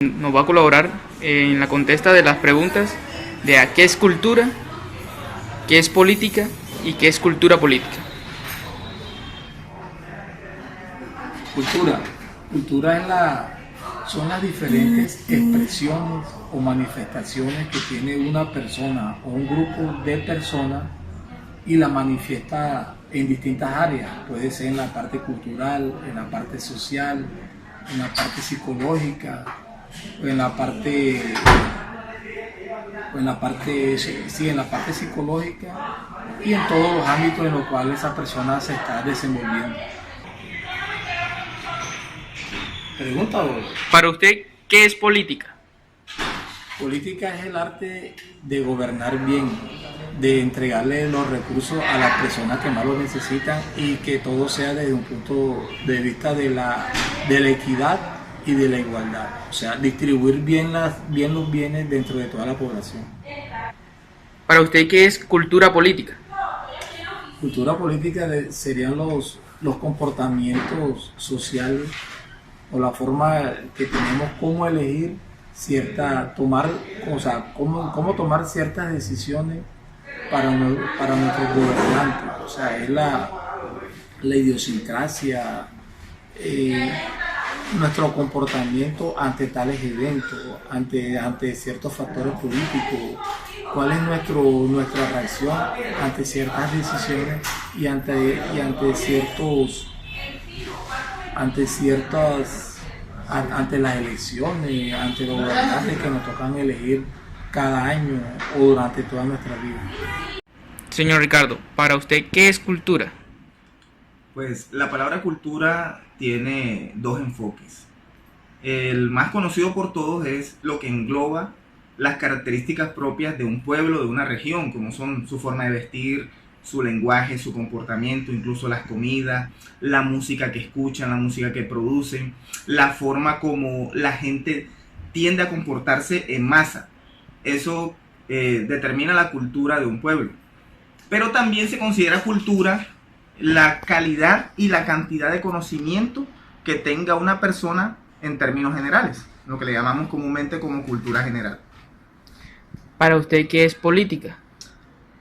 Nos va a colaborar en la contesta de las preguntas de a qué es cultura, qué es política y qué es cultura política. Cultura. Cultura son las diferentes expresiones o manifestaciones que tiene una persona o un grupo de personas y la manifiesta en distintas áreas. Puede ser en la parte cultural, en la parte social, en la parte psicológica, o en la parte en la parte psicológica y en todos los ámbitos en los cuales esa persona se está desenvolviendo. Pregunta, ¿o? Para usted, ¿qué es política? Política es el arte de gobernar bien, de entregarle los recursos a las personas que más lo necesitan y que todo sea desde un punto de vista de la equidad y de la igualdad. O sea, distribuir bien los bienes dentro de toda la población. Para usted, ¿qué es cultura política? Cultura política serían los comportamientos sociales o la forma que tenemos cómo elegir cómo tomar ciertas decisiones para nuestros gobernantes. O sea, es la idiosincrasia, nuestro comportamiento ante tales eventos, ante ciertos factores políticos, cuál es nuestra reacción ante ciertas decisiones y ante las elecciones, ante los gobernantes que nos tocan elegir cada año o durante toda nuestra vida. Señor Ricardo, para usted, ¿qué es cultura? Pues la palabra cultura tiene dos enfoques. El más conocido por todos es lo que engloba las características propias de un pueblo, de una región, como son su forma de vestir, su lenguaje, su comportamiento, incluso las comidas, la música que escuchan, la música que producen, la forma como la gente tiende a comportarse en masa. Eso determina la cultura de un pueblo. Pero también se considera cultura la calidad y la cantidad de conocimiento que tenga una persona en términos generales, lo que le llamamos comúnmente como cultura general. Para usted, ¿qué es política?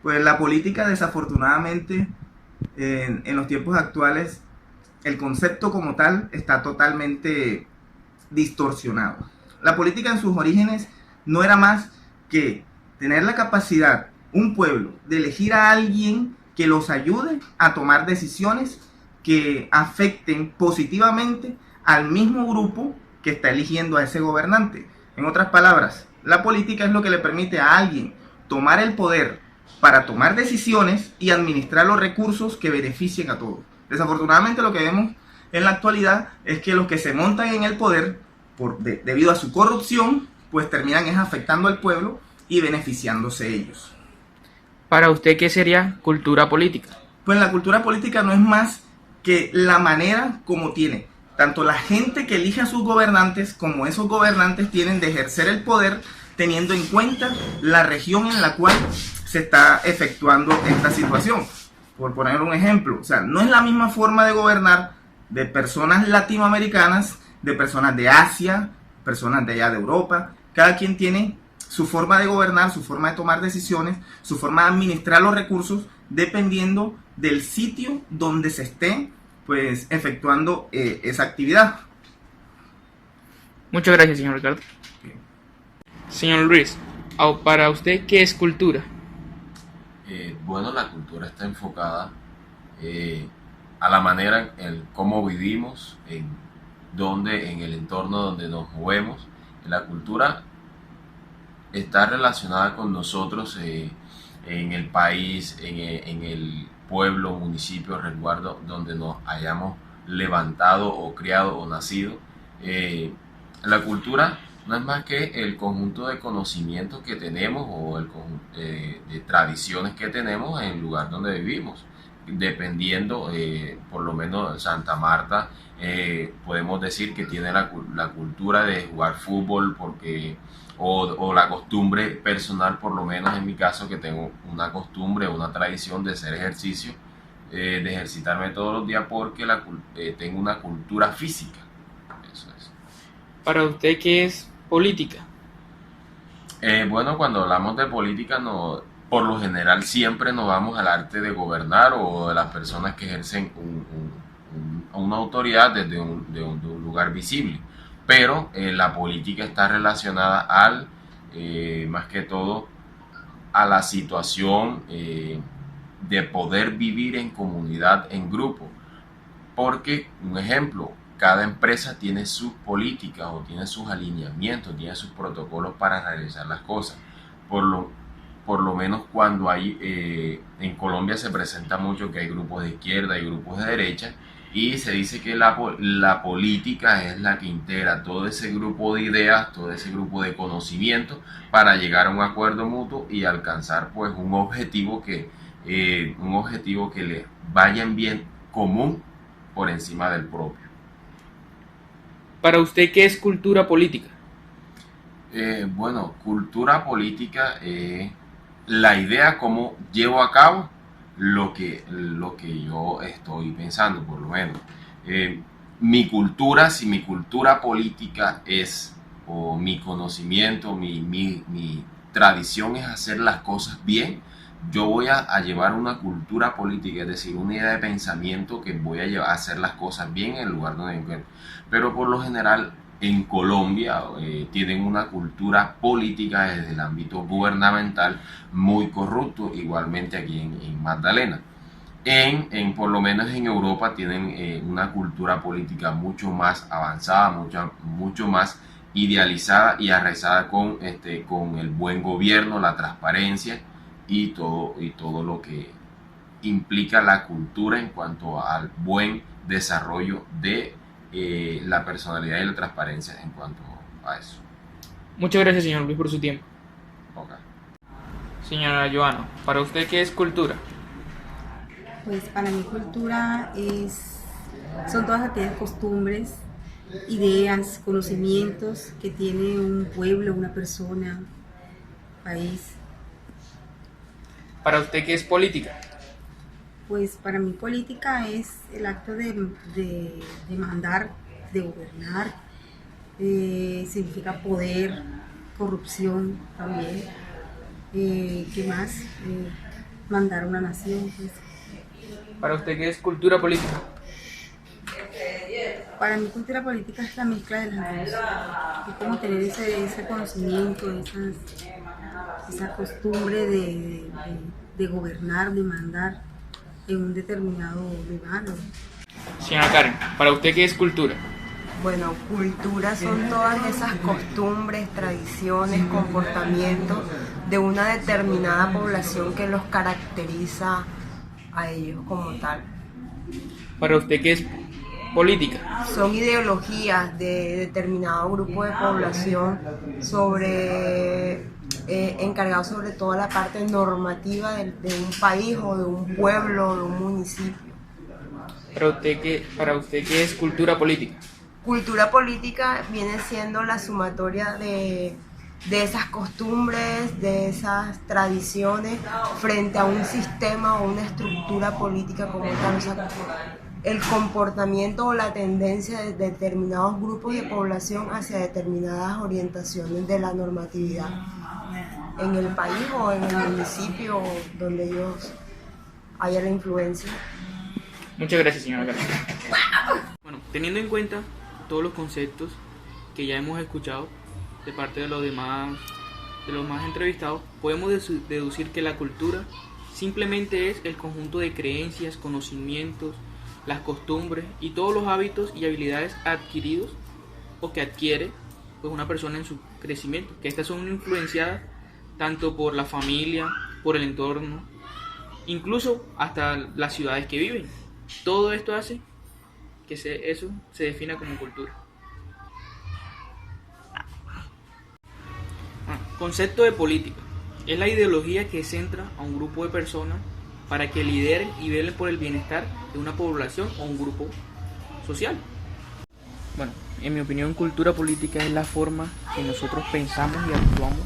Pues la política, desafortunadamente, en los tiempos actuales, el concepto como tal está totalmente distorsionado. La política en sus orígenes no era más que tener la capacidad, un pueblo, de elegir a alguien que los ayude a tomar decisiones que afecten positivamente al mismo grupo que está eligiendo a ese gobernante. En otras palabras, la política es lo que le permite a alguien tomar el poder para tomar decisiones y administrar los recursos que beneficien a todos. Desafortunadamente, lo que vemos en la actualidad es que los que se montan en el poder debido a su corrupción, pues terminan afectando al pueblo y beneficiándose ellos. Para usted, ¿qué sería cultura política? Pues la cultura política no es más que la manera como tiene tanto la gente que elige a sus gobernantes como esos gobernantes tienen de ejercer el poder teniendo en cuenta la región en la cual se está efectuando esta situación. Por poner un ejemplo, o sea, no es la misma forma de gobernar de personas latinoamericanas, de personas de Asia, personas de allá de Europa. Cada quien tiene su forma de gobernar, su forma de tomar decisiones, su forma de administrar los recursos, dependiendo del sitio donde se esté pues efectuando esa actividad. Muchas gracias, señor Ricardo. Señor Luis, para usted, ¿qué es cultura? Bueno, la cultura está enfocada a la manera en cómo vivimos, en el entorno donde nos movemos. La cultura está relacionada con nosotros en el país, en el pueblo, municipio, resguardo donde nos hayamos levantado o criado o nacido. La cultura no es más que el conjunto de conocimientos que tenemos o el conjunto de tradiciones que tenemos en el lugar donde vivimos. Dependiendo, por lo menos Santa Marta, podemos decir que tiene la cultura de jugar fútbol o la costumbre personal, por lo menos en mi caso, que tengo una costumbre, una tradición de hacer ejercicio, de ejercitarme todos los días porque tengo una cultura física. Eso es. Para usted, ¿qué es Política. Bueno, cuando hablamos de política, no, por lo general siempre nos vamos al arte de gobernar o de las personas que ejercen una autoridad desde de un lugar visible. Pero la política está relacionada más que todo, a la situación de poder vivir en comunidad, en grupo. Porque, un ejemplo, cada empresa tiene sus políticas o tiene sus alineamientos, tiene sus protocolos para realizar las cosas. Por lo menos cuando en Colombia se presenta mucho que hay grupos de izquierda y grupos de derecha, y se dice que la política es la que integra todo ese grupo de ideas, todo ese grupo de conocimientos para llegar a un acuerdo mutuo y alcanzar pues un objetivo que le vaya en bien común por encima del propio. Para usted, ¿qué es cultura política? Bueno, cultura política, la idea cómo llevo a cabo lo que yo estoy pensando, por lo menos. Si mi cultura política o mi conocimiento, mi tradición es hacer las cosas bien, yo voy a llevar una cultura política, es decir, una idea de pensamiento que voy a hacer las cosas bien en el lugar donde me encuentro. Pero por lo general en Colombia tienen una cultura política desde el ámbito gubernamental muy corrupto, igualmente aquí en Magdalena. Por lo menos en Europa tienen una cultura política mucho más avanzada, mucho más idealizada y arraizada con el buen gobierno, la transparencia y todo lo que implica la cultura en cuanto al buen desarrollo de la personalidad y la transparencia en cuanto a eso. Muchas gracias, señor Luis, por su tiempo. Okay. Señora Joana, ¿para usted qué es cultura? Pues para mí cultura son todas aquellas costumbres, ideas, conocimientos que tiene un pueblo, una persona, país. ¿Para usted qué es política? Pues para mí política es el acto de mandar, de gobernar, significa poder, corrupción también. ¿Qué más? Mandar a una nación. Pues. ¿Para usted qué es cultura política? Para mí cultura política es la mezcla de las dos. Es como tener ese conocimiento, esa costumbre de gobernar, de mandar en un determinado lugar. Señora Karen, ¿para usted qué es cultura? Bueno, cultura son todas esas costumbres, tradiciones, comportamientos de una determinada población que los caracteriza a ellos como tal. ¿Para usted qué es política? Son ideologías de determinado grupo de población encargados sobre toda la parte normativa de un país o de un pueblo o de un municipio. ¿Para usted qué es cultura política? Cultura política viene siendo la sumatoria de esas costumbres, de esas tradiciones frente a un sistema o una estructura política como tal. O sea, el comportamiento o la tendencia de determinados grupos de población hacia determinadas orientaciones de la normatividad en el país o en el municipio donde ellos haya la influencia. Muchas gracias, señora Karen. Bueno, teniendo en cuenta todos los conceptos que ya hemos escuchado de parte de los más entrevistados, podemos deducir que la cultura simplemente es el conjunto de creencias, conocimientos, las costumbres y todos los hábitos y habilidades adquiridos o que adquiere pues, una persona en su crecimiento, que estas son influenciadas tanto por la familia, por el entorno, incluso hasta las ciudades que viven. Todo esto hace que eso se defina como cultura. Concepto de política. Es la ideología que centra a un grupo de personas para que lideren y velen por el bienestar de una población o un grupo social. Bueno, en mi opinión, cultura política es la forma que nosotros pensamos y actuamos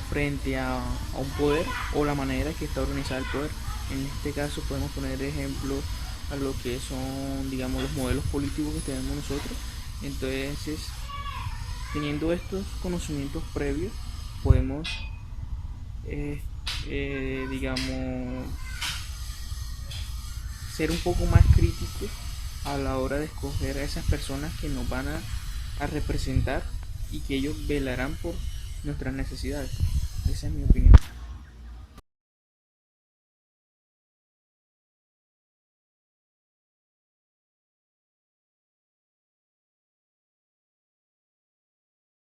frente a un poder o la manera que está organizado el poder. En este caso podemos poner de ejemplo a lo que son, digamos, los modelos políticos que tenemos nosotros. Entonces, Teniendo estos conocimientos previos, podemos, digamos, ser un poco más críticos a la hora de escoger a esas personas que nos van a representar y que ellos velarán por nuestras necesidades. Esa es mi opinión.